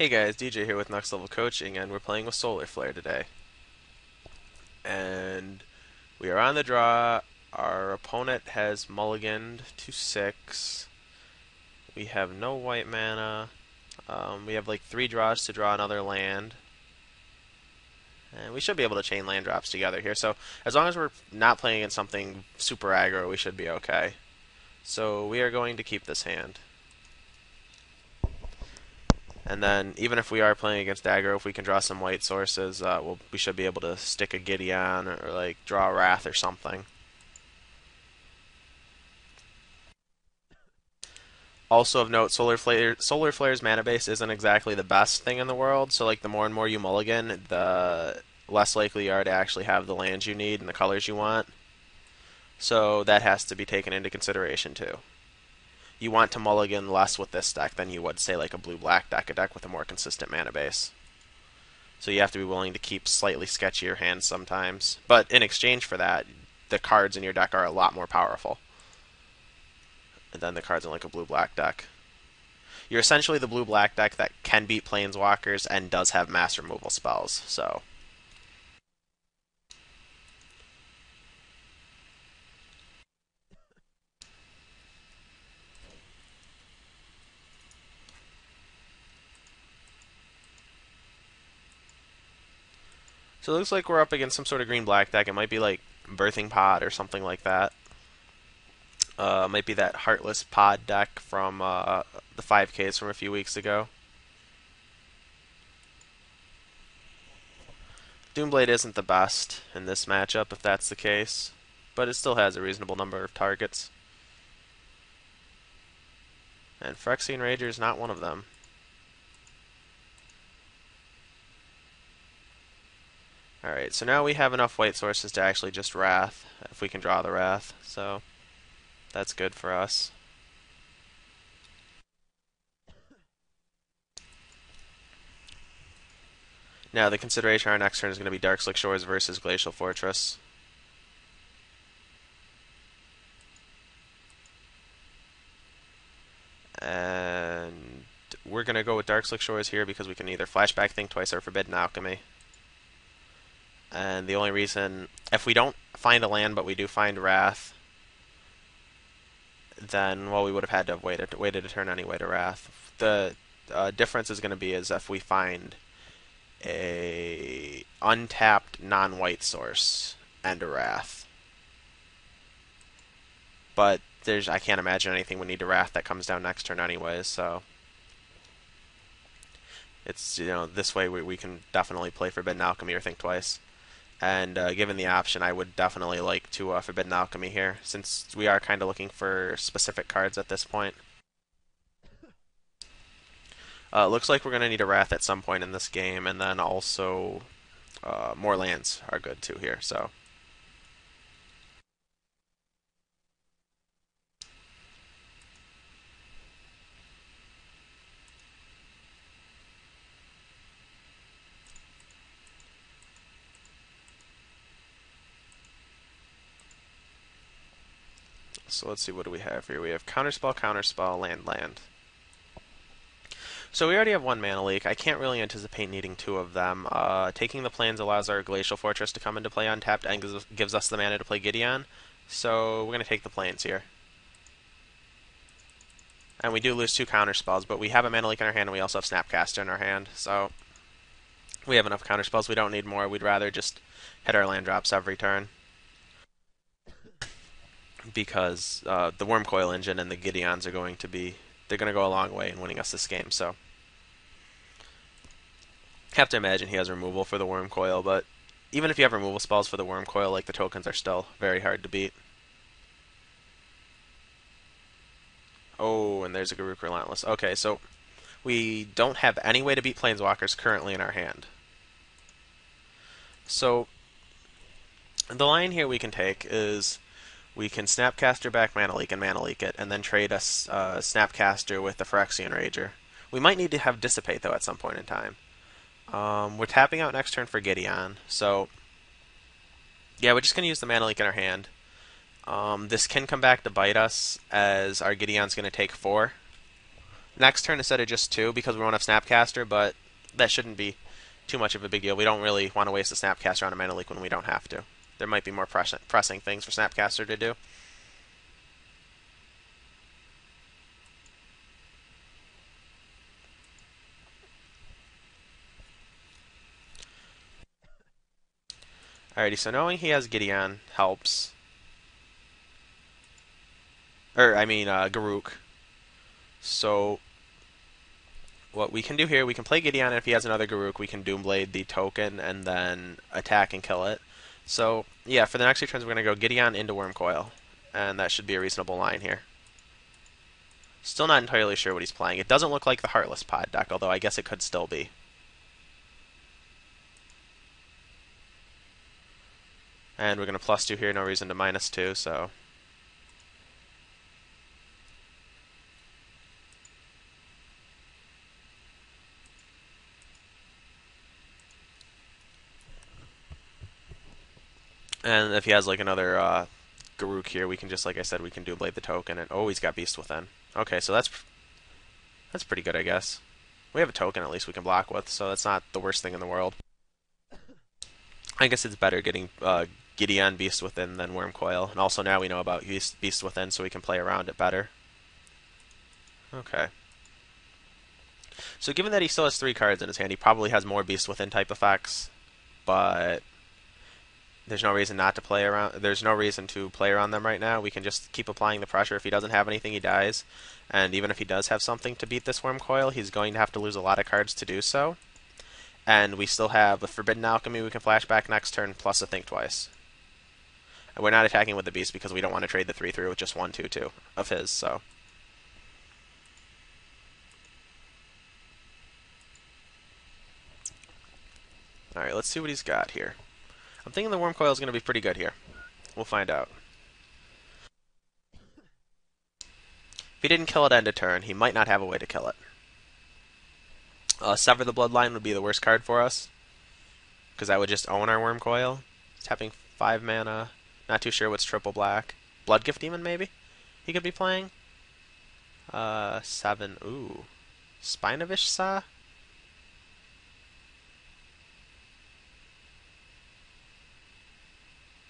Hey guys, DJ here with NextLevelCoaching, and we're playing with Solar Flare today. And we are on the draw. Our opponent has mulliganed to 6. We have no white mana. We have like 3 draws to draw another land. And we should be able to chain land drops together here. So as long as we're not playing against something super aggro, we should be okay. So we are going to keep this hand. And then, even if we are playing against aggro, if we can draw some white sources, we should be able to stick a Gideon or like draw a Wrath or something. Also of note, Solar Flare's mana base isn't exactly the best thing in the world. So like the more and more you mulligan, the less likely you are to actually have the lands you need and the colors you want. So that has to be taken into consideration too. You want to mulligan less with this deck than you would, say, like a blue-black deck, a deck with a more consistent mana base. So you have to be willing to keep slightly sketchier hands sometimes. But in exchange for that, the cards in your deck are a lot more powerful than the cards in like a blue-black deck. You're essentially the blue-black deck that can beat planeswalkers and does have mass removal spells. So it looks like we're up against some sort of green-black deck. It might be like Birthing Pod or something like that. Might be that Heartless Pod deck from the 5Ks from a few weeks ago. Doomblade isn't the best in this matchup, if that's the case, but it still has a reasonable number of targets. And Phyrexian Rager is not one of them. Alright, so now we have enough white sources to actually just Wrath, if we can draw the Wrath, so that's good for us. Now the consideration on our next turn is going to be Darkslick Shores versus Glacial Fortress. And we're going to go with Darkslick Shores here because we can either Flashback Think Twice or Forbidden Alchemy. And the only reason, if we don't find a land but we do find Wrath, then, well, we would have had to have waited a turn anyway to Wrath. The difference is going to be is if we find a untapped non-white source and a Wrath. But I can't imagine anything we need to Wrath that comes down next turn anyways, so it's, this way we can definitely play Forbidden Alchemy or Think Twice. And given the option, I would definitely like to Forbidden Alchemy here, since we are kind of looking for specific cards at this point. Looks like we're going to need a Wrath at some point in this game, and then also more lands are good too here. So let's see, what do we have here? We have Counterspell, Counterspell, Land, Land. So we already have one mana leak. I can't really anticipate needing 2 of them. Taking the plains allows our Glacial Fortress to come into play untapped and gives us the mana to play Gideon. So we're going to take the plains here. And we do lose 2 counterspells, but we have a mana leak in our hand and we also have Snapcaster in our hand. So we have enough counterspells. We don't need more. We'd rather just hit our land drops every turn, because the Wormcoil engine and the Gideons are going to go a long way in winning us this game. So have to imagine he has removal for the Wormcoil, but even if you have removal spells for the Wormcoil, like, the tokens are still very hard to beat. Oh, and there's a Garruk Relentless. Okay, so we don't have any way to beat Planeswalkers currently in our hand. So the line here we can take is we can Snapcaster back Mana Leak and Mana Leak it, and then trade us Snapcaster with the Phyrexian Rager. We might need to have Dissipate, though, at some point in time. We're tapping out next turn for Gideon, so yeah, we're just going to use the Mana Leak in our hand. This can come back to bite us, as our Gideon's going to take 4. Next turn instead of just two because we won't have Snapcaster, but that shouldn't be too much of a big deal. We don't really want to waste a Snapcaster on a Mana Leak when we don't have to. There might be more pressing things for Snapcaster to do. Alrighty, so knowing he has Gideon helps. Garuk. So what we can do here, we can play Gideon, and if he has another Garuk, we can Doomblade the token and then attack and kill it. So yeah, for the next few turns, we're going to go Gideon into Wormcoil, and that should be a reasonable line here. Still not entirely sure what he's playing. It doesn't look like the Heartless Pod deck, although I guess it could still be. And we're going to +2 here, no reason to -2, so... And if he has like another Garuk here, we can just, like I said, we can Doomblade the token, and oh, he's got Beast Within. Okay, so that's pretty good, I guess. We have a token at least we can block with, so that's not the worst thing in the world. I guess it's better getting Gideon Beast Within than Wormcoil, and also now we know about Beast Within, so we can play around it better. Okay. So given that he still has 3 cards in his hand, he probably has more Beast Within type effects, but there's no reason not to play around. There's no reason to play around them right now. We can just keep applying the pressure. If he doesn't have anything, he dies. And even if he does have something to beat this Wormcoil, he's going to have to lose a lot of cards to do so. And we still have a Forbidden Alchemy we can flashback next turn, plus a Think Twice. And we're not attacking with the Beast because we don't want to trade the 3/3 with just 1/2/2 of his, so... Alright, let's see what he's got here. I'm thinking the Wormcoil is going to be pretty good here. We'll find out. If he didn't kill it end of turn, he might not have a way to kill it. Sever the Bloodline would be the worst card for us, because that would just own our Wormcoil. Tapping 5 mana. Not too sure what's triple black. Bloodgift Demon, maybe? He could be playing? 7. Ooh. Spinovish Saw?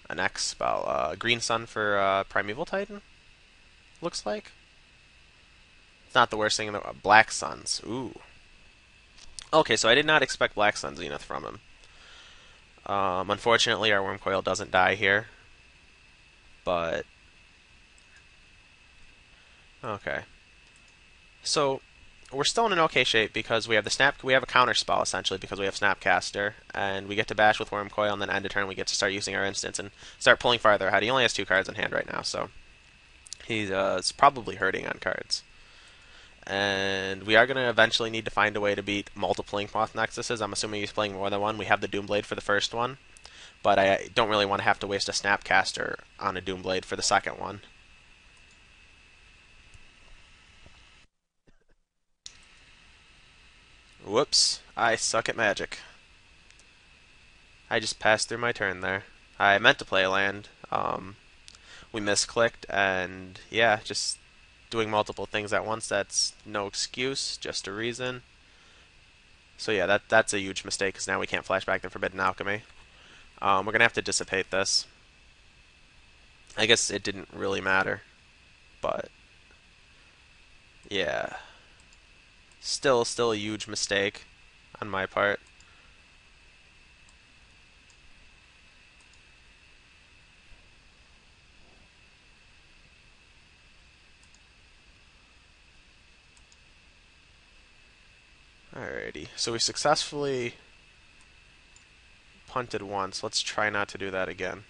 An X spell. Green Sun for Primeval Titan? Looks like. It's not the worst thing in the... Black Suns. Ooh. Okay, so I did not expect Black Sun Zenith from him. Unfortunately, our Wormcoil doesn't die here. But... Okay. So, we're still in an okay shape because we have we have a counter spell essentially because we have Snapcaster, and we get to bash with Wormcoil, and then end of turn we get to start using our instants and start pulling farther ahead. He only has 2 cards in hand right now, so he's probably hurting on cards. And we are going to eventually need to find a way to beat multiple Inkmoth Nexuses. I'm assuming he's playing more than one. We have the Doomblade for the first one, but I don't really want to have to waste a Snapcaster on a Doomblade for the second one. Whoops, I suck at Magic. I just passed through my turn there. I meant to play a land. We misclicked, and yeah, just doing multiple things at once. That's no excuse, just a reason. So yeah, that's a huge mistake because now we can't flashback the Forbidden Alchemy. We're gonna have to dissipate this. I guess it didn't really matter, but yeah, still a huge mistake on my part. Alrighty, so we successfully punted once. Let's try not to do that again.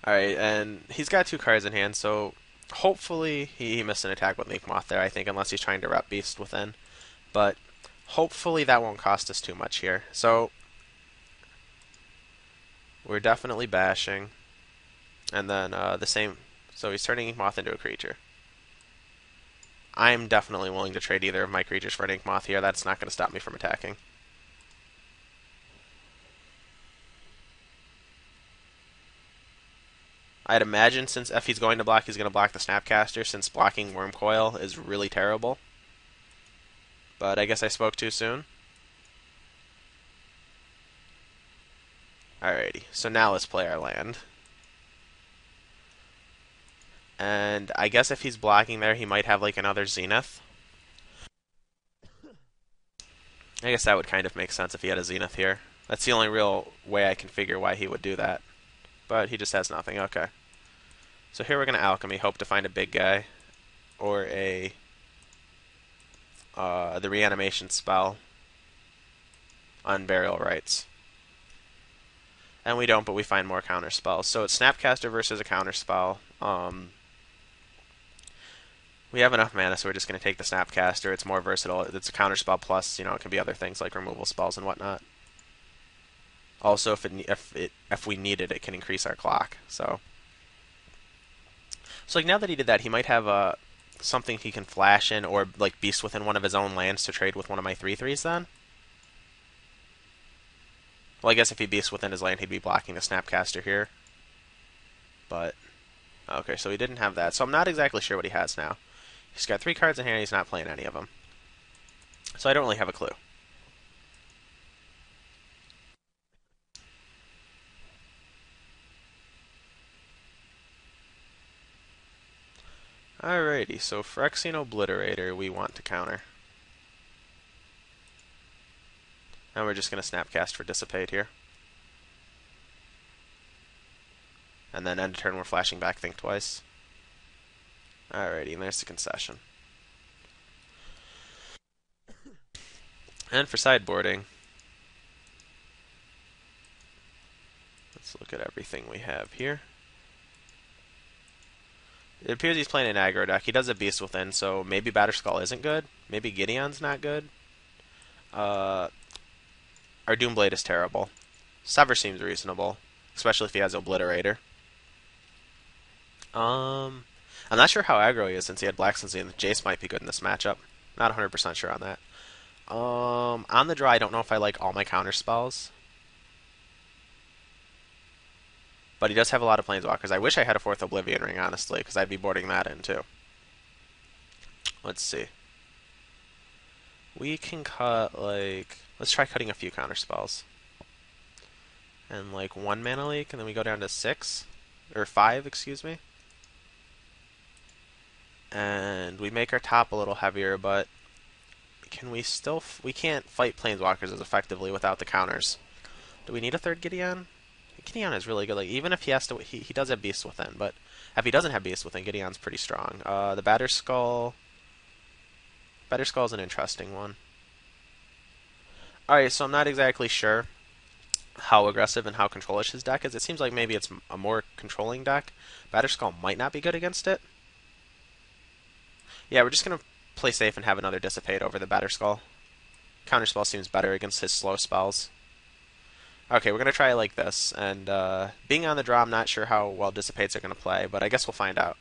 Alright, and he's got 2 cards in hand, so hopefully he missed an attack with Inkmoth there, I think, unless he's trying to rep Beast Within. But hopefully that won't cost us too much here. So we're definitely bashing. And then the same... So he's turning Inkmoth into a creature. I'm definitely willing to trade either of my creatures for an Ink Moth here. That's not going to stop me from attacking. I'd imagine since if he's going to block, he's going to block the Snapcaster, since blocking Worm Coil is really terrible. But I guess I spoke too soon. Alrighty, so now let's play our land. And I guess if he's blocking there, he might have like another Zenith. I guess that would kind of make sense if he had a Zenith here. That's the only real way I can figure why he would do that. But he just has nothing. Okay. So here we're going to Alchemy, hope to find a big guy. Or a... the reanimation spell on Burial Rites. And we don't, but we find more counter spells. So it's Snapcaster versus a counter spell. We have enough mana, so we're just going to take the Snapcaster. It's more versatile. It's a counter spell plus, it can be other things like removal spells and whatnot. Also, if we need it, it can increase our clock. So like now that he did that, he might have something he can flash in, or like beast within one of his own lands to trade with one of my 3/3s. Then, well, I guess if he beasts within his land, he'd be blocking the Snapcaster here. But okay, so he didn't have that. So I'm not exactly sure what he has now. He's got 3 cards in hand. He's not playing any of them. So I don't really have a clue. Alrighty, so Phyrexian Obliterator we want to counter. And we're just going to Snapcast for Dissipate here. And then end of turn we're flashing back Think Twice. Alrighty, and there's the concession. And for sideboarding, let's look at everything we have here. It appears he's playing an aggro deck. He does a Beast Within, so maybe Batterskull isn't good. Maybe Gideon's not good. Our Doomblade is terrible. Sever seems reasonable, especially if he has Obliterator. I'm not sure how aggro he is since he had Black Sunset, and Jace might be good in this matchup. Not 100% sure on that. On the draw, I don't know if I like all my counter spells. But he does have a lot of Planeswalkers. I wish I had a 4th Oblivion Ring, honestly, because I'd be boarding that in, too. Let's see. We can cut, like... Let's try cutting a few counter spells. And, like, 1 Mana Leak, and then we go down to 6. Or 5, excuse me. And we make our top a little heavier, but... Can we still... we can't fight Planeswalkers as effectively without the counters. Do we need a 3rd Gideon? Gideon is really good. Like, even if he has to, he does have Beast Within, but if he doesn't have Beast Within, Gideon's pretty strong. The Batterskull is an interesting one. Alright, so I'm not exactly sure how aggressive and how controlish his deck is. It seems like maybe it's a more controlling deck. Batterskull might not be good against it. Yeah, we're just going to play safe and have another Dissipate over the Batterskull. Counterspell seems better against his slow spells. Okay, we're going to try it like this, and being on the draw, I'm not sure how well Dissipates are going to play, but I guess we'll find out.